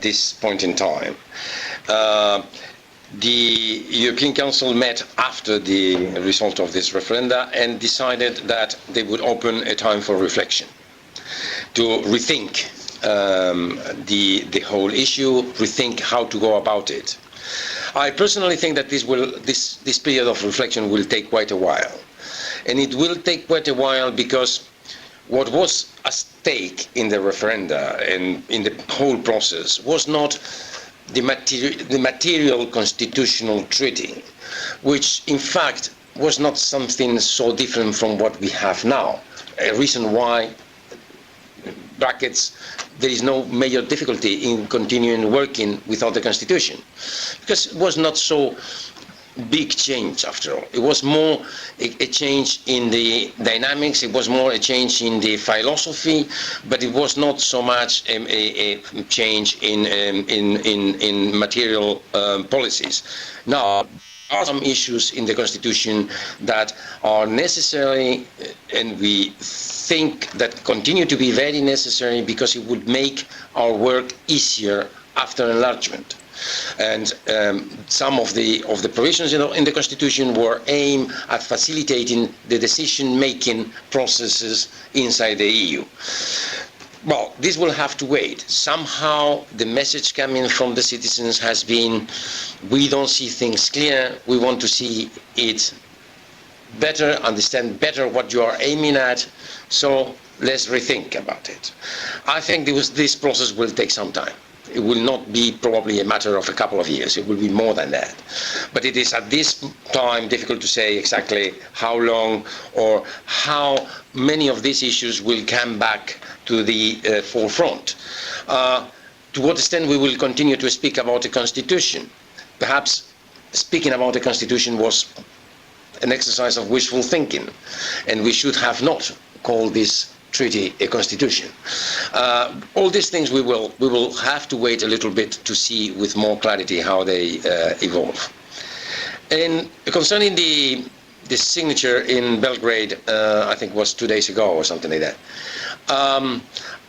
this point in time. The European Council met after the result of this referenda and decided that they would open a time for reflection to rethink the whole issue, rethink how to go about it. I personally think that this period of reflection will take quite a while. And it will take quite a while because what was at stake in the referenda and in the whole process was not the material constitutional treaty, which in fact was not something so different from what we have now. A reason why, brackets, there is no major difficulty in continuing working without the constitution, because it was not so big change after all. It was more a change in the dynamics, it was more a change in the philosophy, but it was not so much a change in material policies. Now, there are some issues in the Constitution that are necessary, and we think that continue to be very necessary because it would make our work easier after enlargement. And some of the provisions in the Constitution were aimed at facilitating the decision-making processes inside the EU. Well, this will have to wait. Somehow the message coming from the citizens has been, we don't see things clear, we want to see it better, understand better what you are aiming at, so let's rethink about it. I think this process will take some time. It will not be probably a matter of a couple of years. It will be more than that. But it is at this time difficult to say exactly how long or how many of these issues will come back to the forefront. To what extent we will continue to speak about the Constitution. Perhaps speaking about the Constitution was an exercise of wishful thinking, and we should have not called this treaty a constitution. All these things we will have to wait a little bit to see with more clarity how they evolve. And concerning the signature in Belgrade, I think it was 2 days ago or something like that.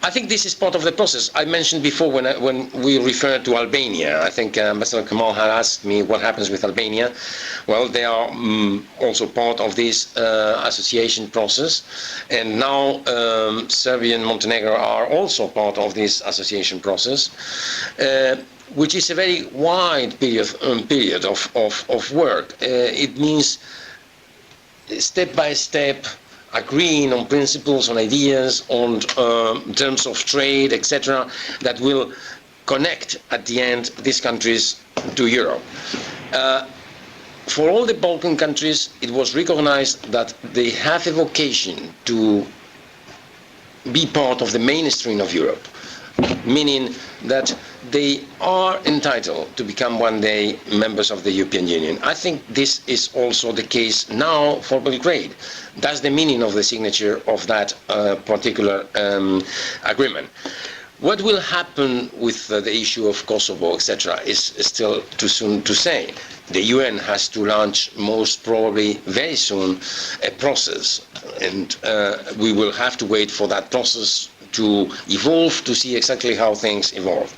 I think this is part of the process. I mentioned before when we referred to Albania, I think Ambassador Kamal had asked me what happens with Albania. Well, they are also part of this association process, and now Serbia and Montenegro are also part of this association process, which is a very wide period of work. It means step by step agreeing on principles, on ideas, on terms of trade, etc., that will connect at the end these countries to Europe. For all the Balkan countries, it was recognized that they have a vocation to be part of the mainstream of Europe, meaning that they are entitled to become one day members of the European Union. I think this is also the case now for Belgrade. That's the meaning of the signature of that particular agreement. What will happen with the issue of Kosovo, etc., is still too soon to say. The UN has to launch, most probably very soon, a process, and we will have to wait for that process to evolve, to see exactly how things evolve.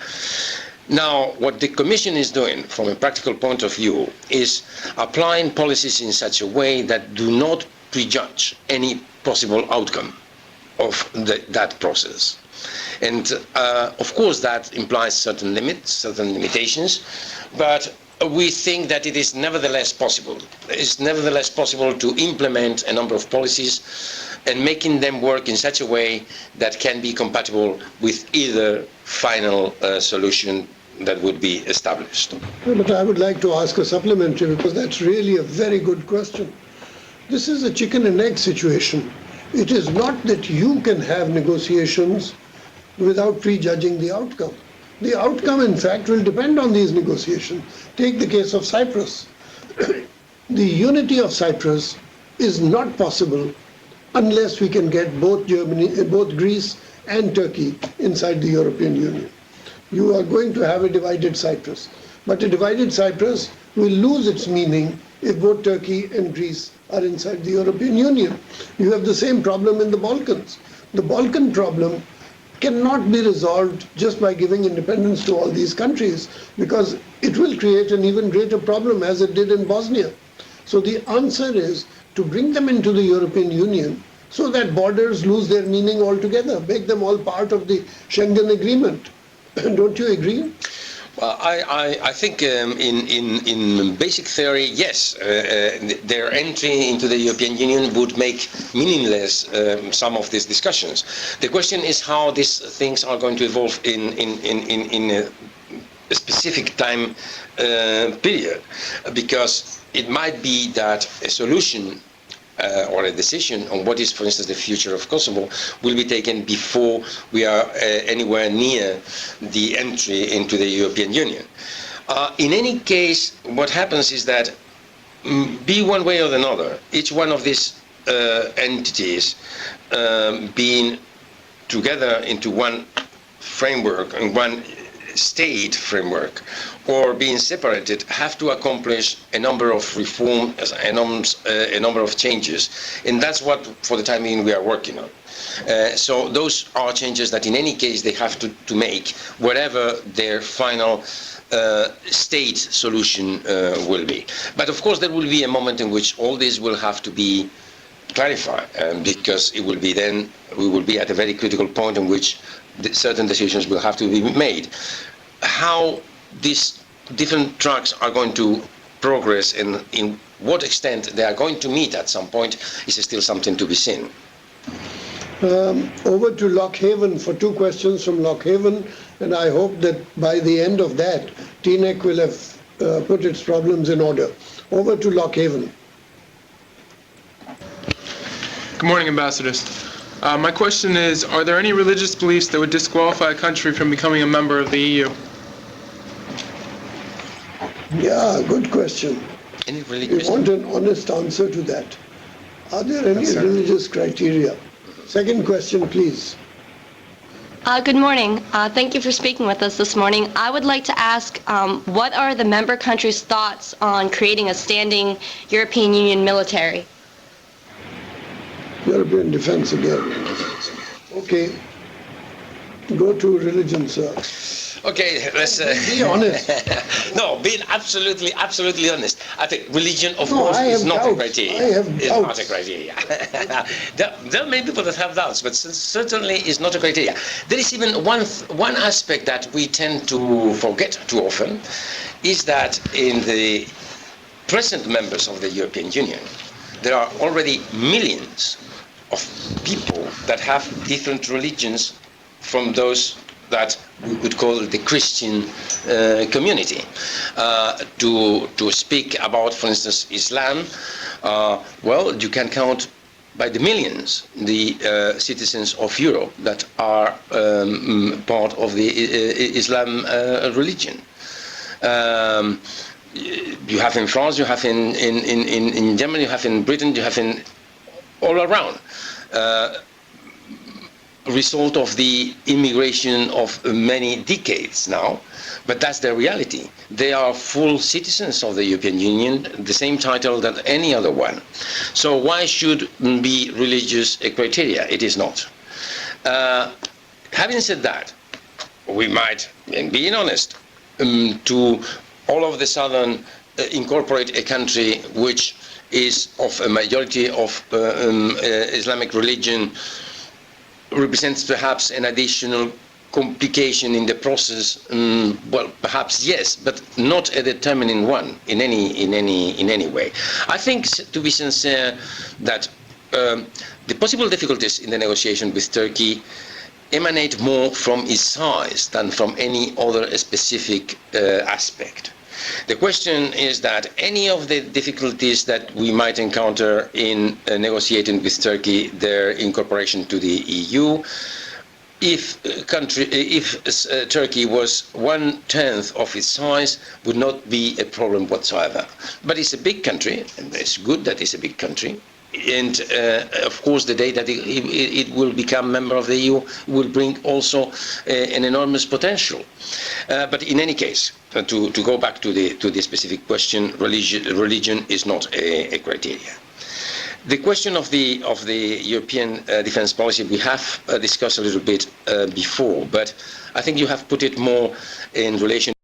Now, what the Commission is doing from a practical point of view is applying policies in such a way that do not prejudge any possible outcome of that process. And of course that implies certain limits, certain limitations, but we think that it is nevertheless possible. It's nevertheless possible to implement a number of policies and making them work in such a way that can be compatible with either final solution that would be established. But I would like to ask a supplementary, because that's really a very good question. This is a chicken and egg situation. It is not that you can have negotiations without prejudging the outcome. The outcome, in fact, will depend on these negotiations. Take the case of Cyprus. The unity of Cyprus is not possible unless we can get both Greece and Turkey inside the European Union. You are going to have a divided Cyprus. But a divided Cyprus will lose its meaning if both Turkey and Greece are inside the European Union. You have the same problem in the Balkans. The Balkan problem cannot be resolved just by giving independence to all these countries, because it will create an even greater problem as it did in Bosnia. So the answer is to bring them into the European Union so that borders lose their meaning altogether, make them all part of the Schengen Agreement. Don't you agree? Well, I think in basic theory, yes, their entry into the European Union would make meaningless some of these discussions. The question is how these things are going to evolve in a specific time period, because it might be that a solution or a decision on what is, for instance, the future of Kosovo will be taken before we are anywhere near the entry into the European Union. In any case, what happens is that, be one way or another, each one of these entities being together into one framework and one state framework, or being separated, have to accomplish a number of reforms, a number of changes, and that's what, for the time being, we are working on. So those are changes that, in any case, they have to make, whatever their final state solution will be. But of course, there will be a moment in which all this will have to be clarified, because it will be then we will be at a very critical point in which certain decisions will have to be made. How these different tracks are going to progress and in what extent they are going to meet at some point is still something to be seen. Over to Lockhaven for two questions from Lockhaven, and I hope that by the end of that, TNEC will have put its problems in order. Over to Lockhaven. Good morning, ambassadors. My question is, are there any religious beliefs that would disqualify a country from becoming a member of the EU? Yeah, good question. Any religious? We want an honest answer to that. Are there any religious criteria? Second question, please. Good morning. Thank you for speaking with us this morning. I would like to ask, what are the member countries' thoughts on creating a standing European Union military? European defense again. Okay. Go to religion, sir. Okay, let's be honest. No, being absolutely honest. I think religion, of No, course, I is have not doubts. a criteria. I have It's doubts. not a criteria. There may be people that have doubts, but certainly is not a criteria. There is even one aspect that we tend to forget too often, is that in the present members of the European Union, there are already millions of people that have different religions from those that we could call the Christian community. To speak about, for instance, Islam, well, you can count by the millions the citizens of Europe that are part of the Islam religion. You have in France, you have in Germany, you have in Britain, you have in all around. Result of the immigration of many decades now, but that's the reality. They are full citizens of the European Union, the same title that any other one. So why should be religious a criteria? It is not. Having said that, we might, and being honest, to all of the sudden incorporate a country which is of a majority of Islamic religion represents perhaps an additional complication in the process. Well, perhaps yes, but not a determining one in any way. I think, to be sincere, that the possible difficulties in the negotiation with Turkey emanate more from its size than from any other specific aspect. The question is that any of the difficulties that we might encounter in negotiating with Turkey their incorporation to the EU, if Turkey was 1/10 of its size, would not be a problem whatsoever. But it's a big country, and it's good that it's a big country. And of course, the day that it will become member of the EU will bring also an enormous potential. But in any case, to go back to the specific question, religion is not a criteria. The question of the European defence policy we have discussed a little bit before, but I think you have put it more in relation